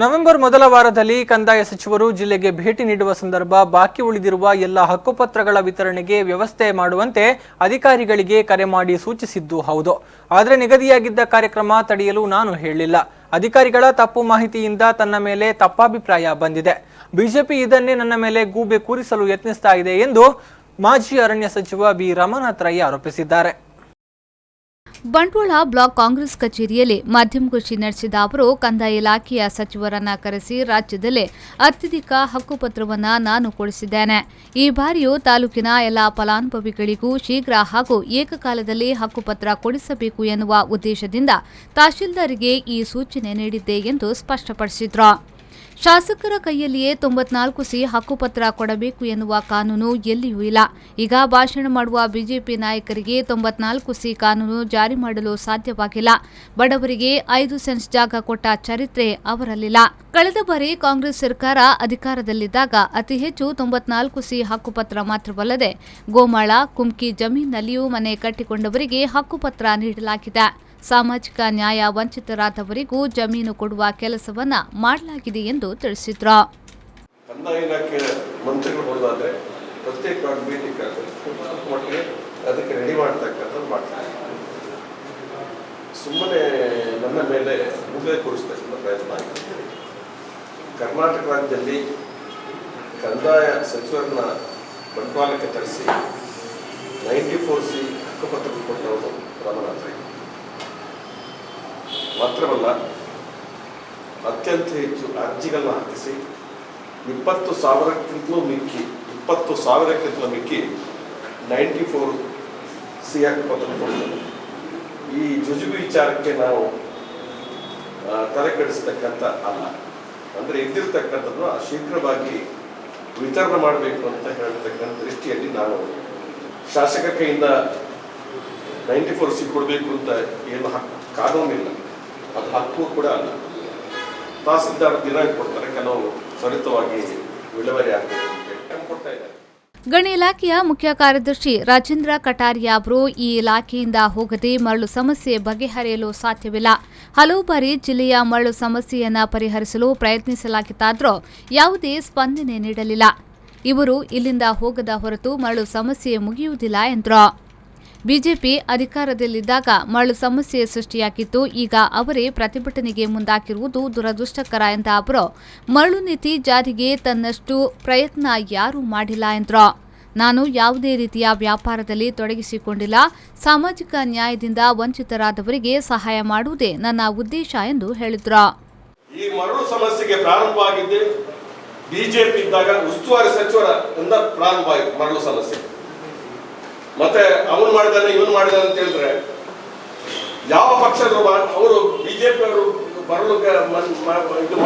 November ಮೊದಲ ವಾರದಲ್ಲಿ ಕಂದಾಯ ಸಚಿವರು ಜಿಲ್ಲೆಗೆ ಭೇಟಿ ನೀಡುವ ಸಂದರ್ಭ ಬಾಕಿ ಉಳಿದಿರುವ ಎಲ್ಲ ಹಕ್ಕುಪತ್ರಗಳ ವಿತರಣೆಗೆ ವ್ಯವಸ್ಥೆ ಮಾಡುವಂತೆ ಅಧಿಕಾರಿಗಳಿಗೆ ಕರೆ ಮಾಡಿ ಸೂಚಿಸಿದ್ದು ಹೌದು. ಆದರೆ ನಿಗದಿಯಾಗಿದ್ದ ಕಾರ್ಯಕ್ರಮ ತಡೆಯಲು ನಾನು ಹೇಳಿಲ್ಲ. ಅಧಿಕಾರಿಗಳ ತಪ್ಪು ಮಾಹಿತಿಯಿಂದ ತನ್ನ ಮೇಲೆ ತಪ್ಪಾಭಿಪ್ರಾಯ ಬಂದಿದೆ. ಬಿಜೆಪಿ ಇದನ್ನೇ ನನ್ನ ಮೇಲೆ ಗೂಬೆ ಕೂರಿಸಲು ಯತ್ನಿಸ್ತಾ ಇದೆ ಎಂದು ಮಾಜಿ ಅರಣ್ಯ ಸಚಿವ ಬಿ ರಮಾನಾಥ್ ರೈ ಆರೋಪಿಸಿದ್ದಾರೆ. ಬಂಟ್ವಾಳ ಬ್ಲಾಕ್ ಕಾಂಗ್ರೆಸ್ ಕಚೇರಿಯಲ್ಲಿ ಮಾಧ್ಯಮಗೋಷ್ಠಿ ನಡೆಸಿದ ಅವರು, ಕಂದಾಯ ಇಲಾಖೆಯ ಸಚಿವರನ್ನ ಕರೆಸಿ ರಾಜ್ಯದಲ್ಲೇ ಅತ್ಯಧಿಕ ಹಕ್ಕುಪತ್ರವನ್ನ ನಾನು ಕೊಡಿಸಿದ್ದೇನೆ. ಈ ಬಾರಿಯೂ ತಾಲೂಕಿನ ಎಲ್ಲ ಫಲಾನುಭವಿಗಳಿಗೂ ಶೀಘ್ರ ಹಾಗೂ ಏಕಕಾಲದಲ್ಲಿ ಹಕ್ಕುಪತ್ರ ಕೊಡಿಸಬೇಕು ಎನ್ನುವ ಉದ್ದೇಶದಿಂದ ತಹಶೀಲ್ದಾರ್ಗೆ ಈ ಸೂಚನೆ ನೀಡಿದ್ದೆ ಎಂದು ಸ್ಪಷ್ಟಪಡಿಸಿದರು. ಶಾಸಕರ ಕೈಯಲ್ಲಿಯೇ 94ಸಿ ಹಕ್ಕುಪತ್ರ ಕೊಡಬೇಕು ಎನ್ನುವ ಕಾನೂನು ಎಲ್ಲಿಯೂ ಇಲ್ಲ. ಈಗ ಭಾಷಣ ಮಾಡುವ ಬಿಜೆಪಿ ನಾಯಕರಿಗೆ 94ಸಿ ಕಾನೂನು ಜಾರಿ ಮಾಡಲು ಸಾಧ್ಯವಾಗಿಲ್ಲ. ಬಡವರಿಗೆ 5 ಸೆಂಟ್ಸ್ ಜಾಗ ಕೊಟ್ಟ ಚರಿತ್ರೆ ಅವರಲ್ಲಿಲ್ಲ. ಕಳೆದ ಬಾರಿ ಕಾಂಗ್ರೆಸ್ ಸರ್ಕಾರ ಅಧಿಕಾರದಲ್ಲಿದ್ದಾಗ ಅತಿ ಹೆಚ್ಚು 94ಸಿ ಹಕ್ಕುಪತ್ರ ಮಾತ್ರವಲ್ಲದೆ ಗೋಮಾಳ, ಕುಮ್ಕಿ ಜಮೀನಿನಲ್ಲಿಯೂ ಮನೆ ಕಟ್ಟಿಕೊಂಡವರಿಗೆ ಹಕ್ಕುಪತ್ರ ನೀಡಲಾಗಿದೆ. ಸಾಮಾಜಿಕ ನ್ಯಾಯ ವಂಚಿತರಾದವರಿಗೂ ಜಮೀನು ಕೊಡುವ ಕೆಲಸವನ್ನ ಮಾಡಲಾಗಿದೆ ಎಂದು ತಿಳಿಸಿದ್ರು. ಕಂದಾಯ ಇಲಾಖೆ ಮಂತ್ರಿಗಳು ಬರೋದಾದ್ರೆ ಪ್ರತ್ಯೇಕವಾಗಿ ಭೇಟಿ ಮಟ್ಟಿಗೆ ಅದಕ್ಕೆ ರೆಡಿ ಮಾಡ್ತಕ್ಕಂಥದ್ದು ಮಾಡ್ತಾರೆ. ಸುಮ್ಮನೆ ನನ್ನ ಮೇಲೆ ಮುಗಿಲೆ ಕೂರಿಸ್ತಕ್ಕಂಥ ಪ್ರಯತ್ನ ಆಗಿದೆ. ಕರ್ನಾಟಕ ರಾಜ್ಯದಲ್ಲಿ ಕಂದಾಯ ಸಚಿವರನ್ನ ಬಂಟ್ವಾಳಕ್ಕೆ ತರಿಸಿ 94ಸಿ ಹಕ್ಕುಪತ್ರ ಕೊಟ್ಟವರು ರಮಾನಾಥ್ ರೈ ಮಾತ್ರವಲ್ಲ, ಅತ್ಯಂತ ಹೆಚ್ಚು ಅರ್ಜಿಗಳನ್ನ ಹಾಕಿಸಿ 20,000ಕ್ಕಿಂತಲೂ ಮಿಕ್ಕಿ 94ಸಿ ಹಕ್ಕುಪತ್ರ ಕೊಡ್ತಾರೆ. ಈ ಜುಜುಬಿ ವಿಚಾರಕ್ಕೆ ನಾವು ತಲೆ ಕೆಡಿಸ್ತಕ್ಕಂಥ ಅಲ್ಲ, ಅಂದರೆ ಇದ್ದಿರ್ತಕ್ಕಂಥದ್ದು ಶೀಘ್ರವಾಗಿ ವಿತರಣೆ ಮಾಡಬೇಕು ಅಂತ ಹೇಳ್ತಕ್ಕಂಥ ದೃಷ್ಟಿಯಲ್ಲಿ ನಾನು ಶಾಸಕ ಕೈಯಿಂದ 94ಸಿ ಕೊಡಬೇಕು ಅಂತ ಏನು ಕಾನೂನಿಲ್ಲ, ಅದು ಹಕ್ಕು ಕೂಡ ಅಲ್ಲ. ತಹಸೀಲ್ದಾರ್ ದಿನಾಂಕ ಕೊಡ್ತಾರೆ, ಕೆಲವು ತ್ವರಿತವಾಗಿ ವಿಲೇವಾರಿ ಆಗಬೇಕು ಅಂತ ಕೊಡ್ತಾ ಇದ್ದಾರೆ. ಗಣಿ ಇಲಾಖೆಯ ಮುಖ್ಯ ಕಾರ್ಯದರ್ಶಿ ರಾಜೇಂದ್ರ ಕಟಾರಿಯಾ ಅವರು ಈ ಇಲಾಖೆಯಿಂದ ಹೋಗದೆ ಮರಳು ಸಮಸ್ಯೆ ಬಗೆಹರಿಯಲು ಸಾಧ್ಯವಿಲ್ಲ. ಹಲವು ಬಾರಿ ಜಿಲ್ಲೆಯ ಮರಳು ಸಮಸ್ಯೆಯನ್ನ ಪರಿಹರಿಸಲು ಪ್ರಯತ್ನಿಸಲಾಗಿತ್ತಾದರೂ ಯಾವುದೇ ಸ್ಪಂದನೆ ನೀಡಲಿಲ್ಲ. ಇವರು ಇಲ್ಲಿಂದ ಹೋಗದ ಹೊರತು ಮರಳು ಸಮಸ್ಯೆ ಮುಗಿಯುವುದಿಲ್ಲ ಎಂದರು. ಬಿಜೆಪಿ ಅಧಿಕಾರದಲ್ಲಿದ್ದಾಗ ಮರಳು ಸಮಸ್ಯೆ ಸೃಷ್ಟಿಯಾಗಿತ್ತು. ಈಗ ಅವರೇ ಪ್ರತಿಭಟನೆಗೆ ಮುಂದಾಕಿರುವುದು ದುರದೃಷ್ಟಕರ ಎಂದ ಅವರು, ಮರಳು ನೀತಿ ಜಾರಿಗೆ ತನ್ನಷ್ಟು ಪ್ರಯತ್ನ ಯಾರೂ ಮಾಡಿಲ್ಲ ಎಂದರು. ನಾನು ಯಾವುದೇ ರೀತಿಯ ವ್ಯಾಪಾರದಲ್ಲಿ ತೊಡಗಿಸಿಕೊಂಡಿಲ್ಲ. ಸಾಮಾಜಿಕ ನ್ಯಾಯದಿಂದ ವಂಚಿತರಾದವರಿಗೆ ಸಹಾಯ ಮಾಡುವುದೇ ನನ್ನ ಉದ್ದೇಶ ಎಂದು ಹೇಳಿದರು. ಈ ಮರಳು ಸಮಸ್ಯೆಗೆ ಪ್ರಾರಂಭವಾಗಿದ್ದೆ ಬಿಜೆಪಿ ಇದ್ದಾಗ ಉಸ್ತುವಾರಿ ಸಚಿವರಿಂದ ಪ್ರಾರಂಭ ಆಯಿತು ಮರಳು ಸಮಸ್ಯೆ. ಮತ್ತೆ ಅವನು ಮಾಡಿದಾನೆ ಇವನು ಮಾಡಿದಾನೆ ಅಂತ ಹೇಳಿದ್ರೆ ಯಾವ ಪಕ್ಷದ್ರು ಅವರು ಬಿಜೆಪಿ ಅವರು ಬರಲು ಇದು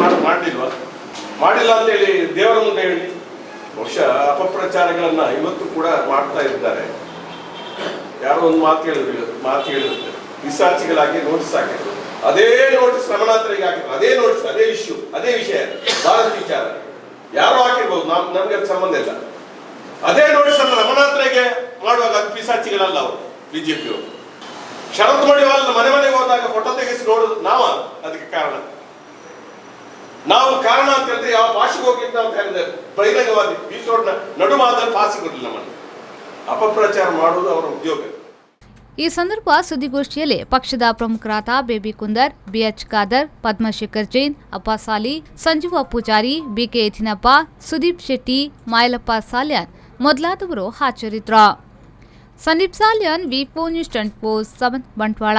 ಮಾಡಿಲ್ಲ ಅಂತ ಹೇಳಿ ದೇವರ ಮುಂದೆ ಹೇಳಿ ಬಹುಶಃ ಅಪಪ್ರಚಾರಗಳನ್ನ ಇವತ್ತು ಕೂಡ ಮಾಡ್ತಾ ಇದ್ದಾರೆ. ಯಾರೋ ಒಂದು ಮಾತು ಹೇಳಿರುತ್ತೆ, ರಿಸರ್ಚ್ಗಳಾಗಿ ನೋಟಿಸ್ ಹಾಕಿದ್ರು, ಅದೇ ನೋಟಿಸ್ ರಮನಾಥರಿಗೆ ಹಾಕಿದ್ರು, ಅದೇ ನೋಟಿಸ್, ಅದೇ ಇಶ್ಯೂ, ಅದೇ ವಿಷಯ, ಭಾರತ ವಿಚಾರ ಯಾರು ಹಾಕಿರ್ಬೋದು, ನಮ್ಗೆ ಅದು ಸಂಬಂಧ ಇಲ್ಲ. ಅದೇ ನೋಟಿಸ್ ಅನ್ನು ರಮನಾಥರಿಗೆ ಮಾಡುವಾಗ ಅದು ಪಿಸಾಚಿಗಳಲ್ಲ ಅವರು ಬಿಜೆಪಿಯವರು. ಶರತ್ ಮಡಿವಾಲ್ ಮನೆಗೆ ಹೋದಾಗ ಫೋಟೋ ತೆಗೆಸಿ ನೋಡುದು ಅದಕ್ಕೆ ಕಾರಣ ಅಂತ ಹೇಳಿದ್ರೆ ಯಾವ ಭಾಷೆಗೆ ಹೋಗಿದ್ದ ಅಂತ ಹೇಳಿದ್ರೆ ಬಹಿರಂಗವಾದಿ ಬೀಚ್ ರೋಡ್ನ ನಡುವಾದಲ್ಲಿ ಪಾಸ್ ಸಿಗೋದಿಲ್ಲ. ನಮ್ಮನ್ನು ಅಪಪ್ರಚಾರ ಮಾಡುವುದು ಅವರ ಉದ್ಯೋಗ. ಈ ಸಂದರ್ಭ ಸುದ್ದಿಗೋಷ್ಠಿಯಲ್ಲಿ ಪಕ್ಷದ ಪ್ರಮುಖರಾದ ಬೇಬಿ ಕುಂದರ್, ಬಿಎಚ್ ಖಾದರ್, ಪದ್ಮಶೇಖರ್ ಜೈನ್, ಅಪ್ಪಾಸಾಲಿ, ಸಂಜೀವ ಪೂಜಾರಿ, ಬಿಕೆ ಯತಿನಪ್ಪ, ಸುದೀಪ್ ಶೆಟ್ಟಿ, ಮಾಯಲಪ್ಪ ಸಾಲ್ಯಾನ್ ಮೊದಲಾದವರು ಹಾಜರಿದ್ದರು. ಸಂದೀಪ್ ಸಾಲ್ಯಾನ್, ವಿ4 ನ್ಯೂಸ್ 24/7 ಬಂಟ್ವಾಳ.